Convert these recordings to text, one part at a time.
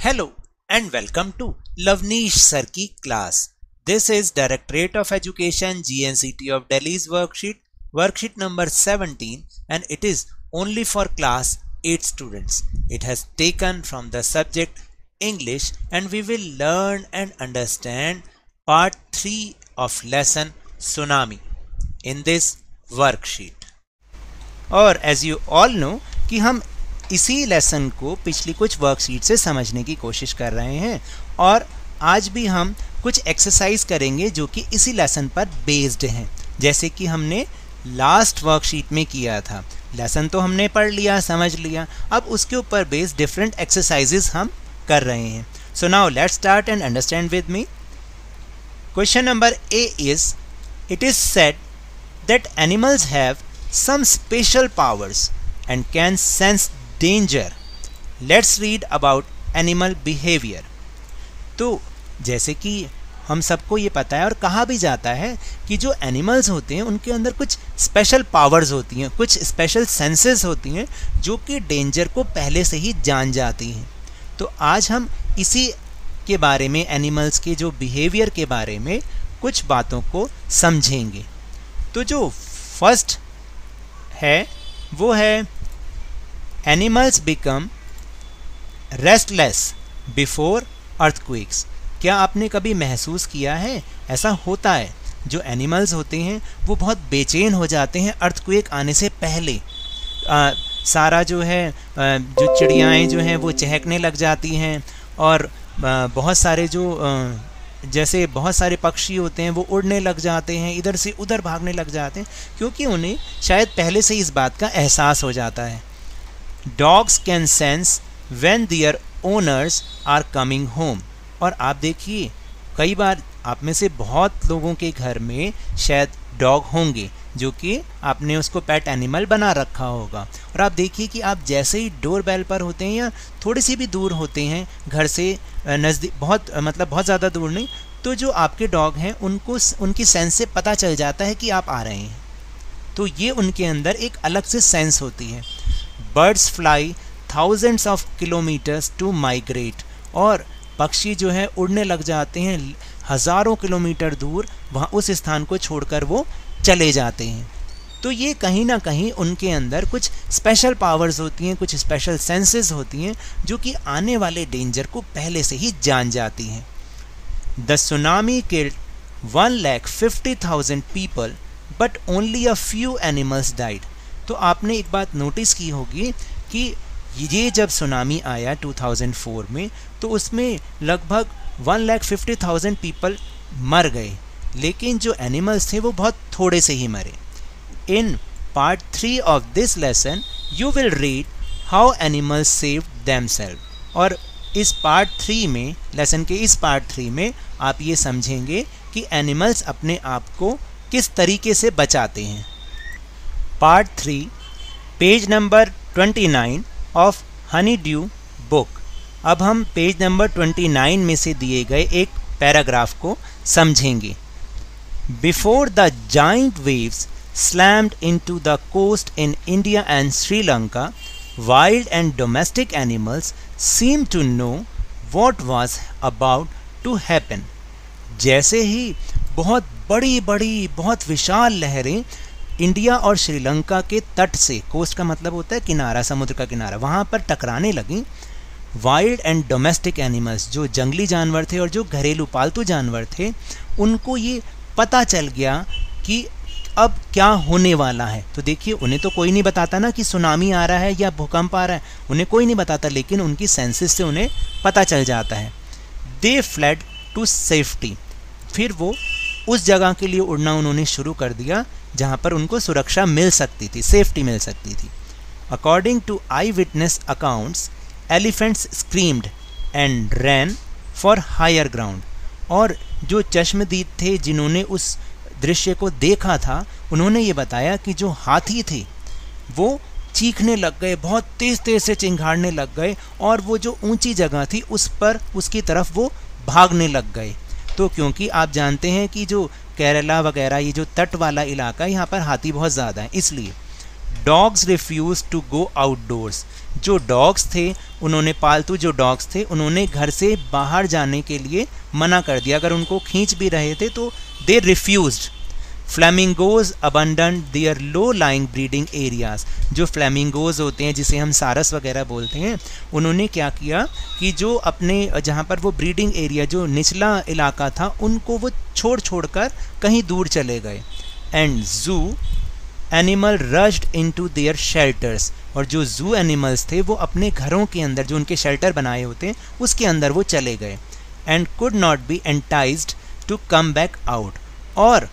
Hello and welcome to Lavneesh Sir की class. This is Directorate of Education GNCT of Delhi's worksheet number 17, and it is only for class 8 students. It has taken from the subject English, and we will learn and understand part 3 of lesson Tsunami in this worksheet. और as you all know कि हम इसी lesson को पिछली कुछ worksheet से समझने की कोशिश कर रहे हैं, और आज भी हम कुछ एक्सरसाइज करेंगे जो कि इसी लेसन पर बेस्ड हैं, जैसे कि हमने लास्ट वर्कशीट में किया था। लेसन तो हमने पढ़ लिया, समझ लिया, अब उसके ऊपर बेस्ड डिफरेंट एक्सरसाइजेस हम कर रहे हैं। So now let's start and understand with me. Question number A is, it is said that animals have some special powers and can sense danger. Let's read about animal behavior. तो जैसे कि हम सबको ये पता है और कहा भी जाता है कि जो एनिमल्स होते हैं उनके अंदर कुछ स्पेशल पावर्स होती हैं, कुछ स्पेशल सेंसेस होती हैं जो कि डेंजर को पहले से ही जान जाती हैं। तो आज हम इसी के बारे में, एनिमल्स के जो बिहेवियर के बारे में कुछ बातों को समझेंगे। तो जो फर्स्ट है वो है animals become restless before earthquakes. क्या आपने कभी महसूस किया है? ऐसा होता है, जो एनिमल्स होते हैं वो बहुत बेचैन हो जाते हैं अर्थक्वेक आने से पहले। सारा जो है जो चिड़ियाएँ जो हैं वो चहकने लग जाती हैं, और बहुत सारे जो जैसे बहुत सारे पक्षी होते हैं वो उड़ने लग जाते हैं, इधर से उधर भागने लग जाते हैं, क्योंकि उन्हें शायद पहले से इस बात का एहसास हो जाता है। Dogs can sense when their owners are coming home. और आप देखिए, कई बार आप में से बहुत लोगों के घर में शायद डॉग होंगे जो कि आपने उसको पेट एनिमल बना रखा होगा, और आप देखिए कि आप जैसे ही डोर बेल पर होते हैं या थोड़ी सी भी दूर होते हैं घर से, नज़दीक, बहुत ज़्यादा दूर नहीं, तो जो आपके डॉग हैं उनको उनकी सेंस से पता चल जाता है कि आप आ रहे हैं। तो ये उनके अंदर एक अलग से सेंस होती है। Birds fly thousands of kilometres to migrate. और पक्षी जो है उड़ने लग जाते हैं हज़ारों किलोमीटर दूर, वहाँ उस स्थान को छोड़कर वो चले जाते हैं। तो ये कहीं ना कहीं उनके अंदर कुछ स्पेशल पावर्स होती हैं, कुछ स्पेशल सेंसेस होती हैं जो कि आने वाले डेंजर को पहले से ही जान जाती हैं। The tsunami killed 1,50,000 people but only a few animals died. तो आपने एक बात नोटिस की होगी कि ये जब सुनामी आया 2004 में, तो उसमें लगभग 1,50,000 पीपल मर गए, लेकिन जो एनिमल्स थे वो बहुत थोड़े से ही मरे। In part 3 of this lesson you will read how animals saved themself. और इस पार्ट 3 में, लेसन के इस पार्ट 3 में आप ये समझेंगे कि एनिमल्स अपने आप को किस तरीके से बचाते हैं। Part 3, page number 29 of honey due book. अब हम पेज नंबर 29 में से दिए गए एक पैराग्राफ को समझेंगे। Before the giant waves slammed into the coast in India and Sri Lanka, wild and domestic animals seemed to know what was about to happen. जैसे ही बहुत बड़ी बहुत विशाल लहरें इंडिया और श्रीलंका के तट से, कोस्ट का मतलब होता है किनारा, समुद्र का किनारा, वहाँ पर टकराने लगीं, वाइल्ड एंड डोमेस्टिक एनिमल्स, जो जंगली जानवर थे और जो घरेलू पालतू जानवर थे, उनको ये पता चल गया कि अब क्या होने वाला है। तो देखिए, उन्हें तो कोई नहीं बताता ना कि सुनामी आ रहा है या भूकंप आ रहा है, उन्हें कोई नहीं बताता, लेकिन उनकी सेंसेस से उन्हें पता चल जाता है। They fled to safety. फिर वो उस जगह के लिए उड़ना उन्होंने शुरू कर दिया जहाँ पर उनको सुरक्षा मिल सकती थी, सेफ्टी मिल सकती थी। According to eye witness accounts, elephants screamed and ran for higher ground. और जो चश्मदीद थे, जिन्होंने उस दृश्य को देखा था, उन्होंने ये बताया कि जो हाथी थे वो चीखने लग गए, बहुत तेज़ से चिंघाड़ने लग गए, और वो जो ऊंची जगह थी उस पर, उसकी तरफ वो भागने लग गए। तो क्योंकि आप जानते हैं कि जो केरला वगैरह, ये जो तट वाला इलाका है, यहाँ पर हाथी बहुत ज़्यादा है, इसलिए dogs refuse to go outdoors. जो डॉग्स थे, उन्होंने पालतू जो डॉग्स थे, उन्होंने घर से बाहर जाने के लिए मना कर दिया। अगर उनको खींच भी रहे थे तो they refused. Flamingos abandon their low lying breeding areas. जो फ्लैमिंगोज होते हैं, जिसे हम सारस वगैरह बोलते हैं, उन्होंने क्या किया कि जो अपने जहाँ पर वो ब्रीडिंग एरिया, जो निचला इलाका था, उनको वो छोड़ कर कहीं दूर चले गए। एंड जू animal rushed into their shelters. और जो जू एनिमल्स थे वो अपने घरों के अंदर, जो उनके शेल्टर बनाए होते हैं, उसके अंदर वो चले गए। And could not be enticed to come back out. और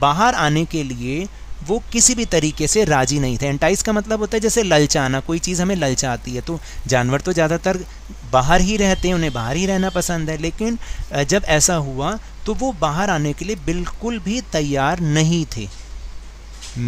बाहर आने के लिए वो किसी भी तरीके से राजी नहीं थे। एंटाइज का मतलब होता है जैसे ललचाना, कोई चीज़ हमें ललचाती है। तो जानवर तो ज़्यादातर बाहर ही रहते हैं, उन्हें बाहर ही रहना पसंद है, लेकिन जब ऐसा हुआ तो वो बाहर आने के लिए बिल्कुल भी तैयार नहीं थे।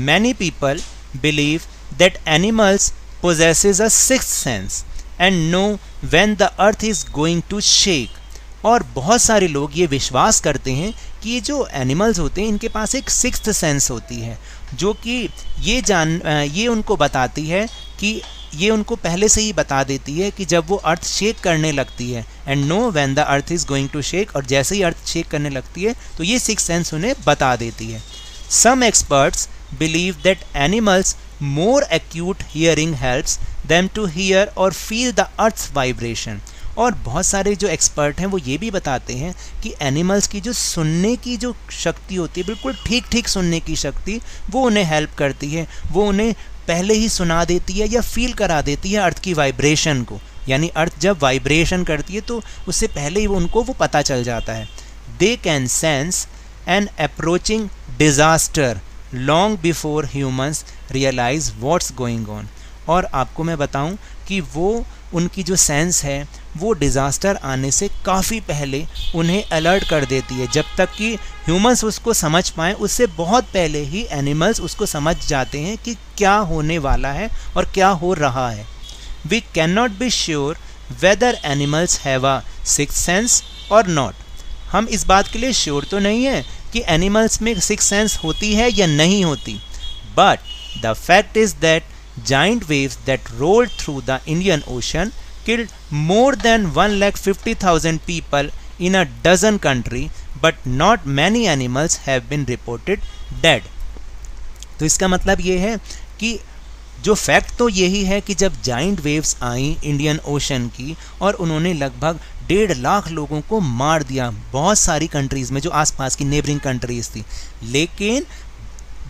Many people believe that animals possesses a sixth sense and know when the earth is going to shake। और बहुत सारे लोग ये विश्वास करते हैं कि ये जो एनिमल्स होते हैं, इनके पास एक सिक्स्थ सेंस होती है, जो कि ये उनको बताती है कि ये उनको पहले से ही बता देती है कि जब वो अर्थ शेक करने लगती है। And know when the earth is going to shake. और जैसे ही अर्थ शेक करने लगती है तो ये सिक्स्थ सेंस उन्हें बता देती है। Some experts believe that animals' more acute hearing helps them to hear or feel the earth's vibration। और बहुत सारे जो एक्सपर्ट हैं वो ये भी बताते हैं कि एनिमल्स की जो सुनने की जो शक्ति होती है, बिल्कुल ठीक ठीक सुनने की शक्ति, वो उन्हें हेल्प करती है। वो उन्हें पहले ही सुना देती है या फील करा देती है अर्थ की वाइब्रेशन को। यानी अर्थ जब वाइब्रेशन करती है तो उससे पहले ही उनको वो पता चल जाता है। They can sense an approaching disaster long before humans realise what's going on. और आपको मैं बताऊं कि वो उनकी जो सेंस है वो डिज़ास्टर आने से काफ़ी पहले उन्हें अलर्ट कर देती है। जब तक कि ह्यूमंस उसको समझ पाएँ, उससे बहुत पहले ही एनिमल्स उसको समझ जाते हैं कि क्या होने वाला है और क्या हो रहा है। We can not be sure whether animals have a sixth sense और नॉट। हम इस बात के लिए श्योर तो नहीं है कि एनिमल्स में सिक्स्थ सेंस होती है या नहीं होती, but the fact is that giant waves that rolled through the Indian Ocean killed more than 150,000 people in a dozen countries, but not many animals have been reported dead। तो इसका मतलब ये है कि जो फैक्ट तो यही है कि जब जाइंट वेव्स आई इंडियन ओशन की और उन्होंने लगभग 1.5 लाख लोगों को मार दिया बहुत सारी कंट्रीज़ में, जो आसपास की नेबरिंग कंट्रीज़ थी। लेकिन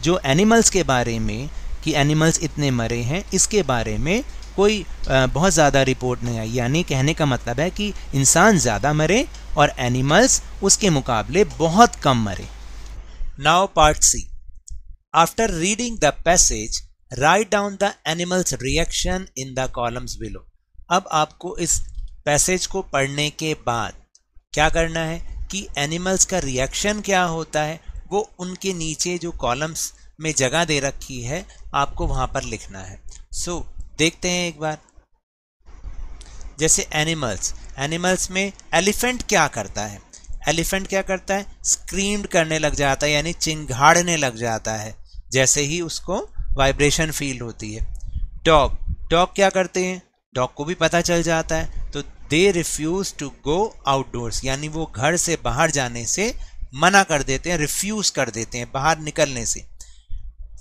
जो एनिमल्स के बारे में कि एनिमल्स इतने मरे हैं, इसके बारे में कोई बहुत ज़्यादा रिपोर्ट नहीं आई। यानी कहने का मतलब है कि इंसान ज़्यादा मरे और एनिमल्स उसके मुकाबले बहुत कम मरे। Now part C. After reading the passage write down the animals reaction in the columns below. अब आपको इस पैसेज को पढ़ने के बाद क्या करना है कि एनिमल्स का रिएक्शन क्या होता है वो उनके नीचे जो कॉलम्स में जगह दे रखी है आपको वहां पर लिखना है। सो देखते हैं एक बार। जैसे एनिमल्स में एलिफेंट क्या करता है? एलिफेंट क्या करता है? स्क्रीम्ड करने लग जाता है, यानी चिंघाड़ने लग जाता है जैसे ही उसको वाइब्रेशन फील होती है। डॉग क्या करते हैं? डॉग को भी पता चल जाता है, तो they refuse to go outdoors, यानी वो घर से बाहर जाने से मना कर देते हैं, रिफ्यूज कर देते हैं बाहर निकलने से।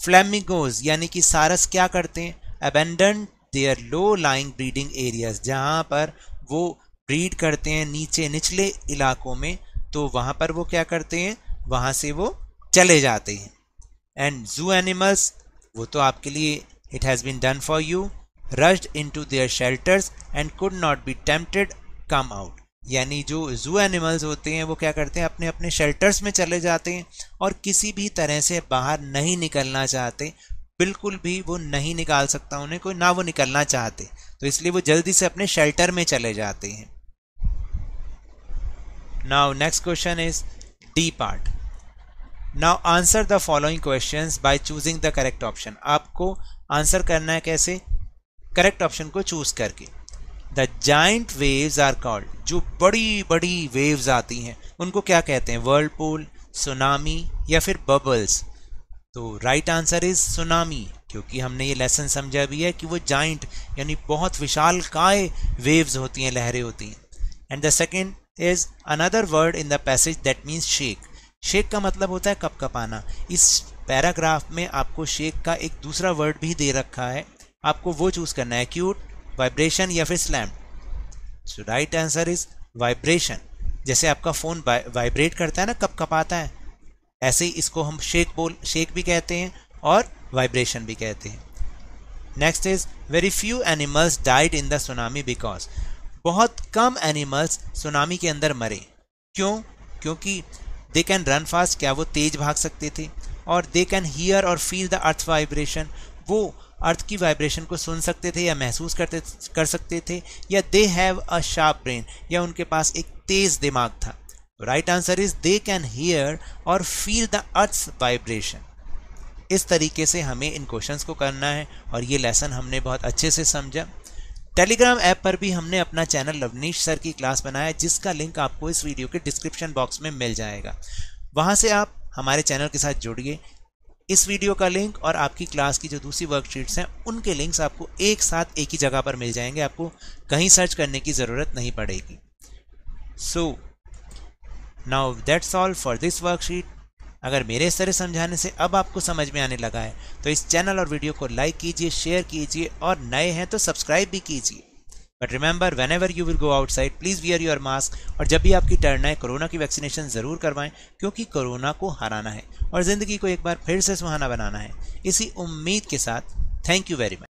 फ्लैमिंगोज यानी कि सारस क्या करते हैं? Abandon their low lying breeding areas, जहाँ पर वो ब्रीड करते हैं निचले इलाकों में, तो वहाँ पर वो क्या करते हैं? वहाँ से वो चले जाते हैं। एंड जू एनिमल्स, वो तो आपके लिए it has been done for you, rushed into their shelters and could not be tempted come out, यानी जो जू एनिमल्स होते हैं वो क्या करते हैं? अपने अपने शेल्टर्स में चले जाते हैं और किसी भी तरह से बाहर नहीं निकलना चाहते, बिल्कुल भी वो नहीं निकाल सकता उन्हें कोई, ना वो निकलना चाहते, तो इसलिए वो जल्दी से अपने शेल्टर में चले जाते हैं। Now next question is D part. Now answer the following questions by choosing the correct option. आपको आंसर करना है कैसे? करेक्ट ऑप्शन को चूज करके। The giant waves are called, जो बड़ी बड़ी वेव्स आती हैं उनको क्या कहते हैं? वर्लपूल, सुनामी या फिर बबल्स। तो राइट आंसर इज सुनामी, क्योंकि हमने ये लेसन समझा भी है कि वो जाइंट यानी बहुत विशाल काय वेव्स होती हैं, लहरें होती हैं। And the second is another word in the passage that means shake. Shake का मतलब होता है कपकपाना। इस पैराग्राफ में आपको शेक का एक दूसरा वर्ड भी दे रखा है, आपको वो चूज करना है, एक्यूट, वाइब्रेशन या फिर slammed. So right answer is vibration. जैसे आपका फोन वाइब्रेट करता है ना, कपकपाता है, ऐसे ही इसको हम शेक भी कहते हैं और वाइब्रेशन भी कहते हैं। Next is very few animals died in the tsunami because. बहुत कम एनिमल्स सुनामी के अंदर मरे। क्यों? क्योंकि दे कैन रन फास्ट, क्या वो तेज भाग सकते थे, और दे कैन हियर और फील द अर्थ वाइब्रेशन, वो अर्थ की वाइब्रेशन को सुन सकते थे या महसूस कर सकते थे, या they have a sharp brain, या उनके पास एक तेज दिमाग था। Right answer is they can hear और फील द अर्थ वाइब्रेशन। इस तरीके से हमें इन क्वेश्चंस को करना है और ये लेसन हमने बहुत अच्छे से समझा। टेलीग्राम ऐप पर भी हमने अपना चैनल लवनीश सर की क्लास बनाया, जिसका लिंक आपको इस वीडियो के डिस्क्रिप्शन बॉक्स में मिल जाएगा। वहां से आप हमारे चैनल के साथ जुड़िए। इस वीडियो का लिंक और आपकी क्लास की जो दूसरी वर्कशीट्स हैं उनके लिंक्स आपको एक साथ एक ही जगह पर मिल जाएंगे, आपको कहीं सर्च करने की ज़रूरत नहीं पड़ेगी। So now that's all for this worksheet. अगर मेरे इस तरह समझाने से अब आपको समझ में आने लगा है तो इस चैनल और वीडियो को लाइक कीजिए, शेयर कीजिए, और नए हैं तो सब्सक्राइब भी कीजिए। But remember, whenever you will go outside please wear your mask, और जब भी आपकी टर्न आए कोरोना की वैक्सीनेशन ज़रूर करवाएं, क्योंकि कोरोना को हराना है और ज़िंदगी को एक बार फिर से सुहाना बनाना है। इसी उम्मीद के साथ थैंक यू वेरी मच।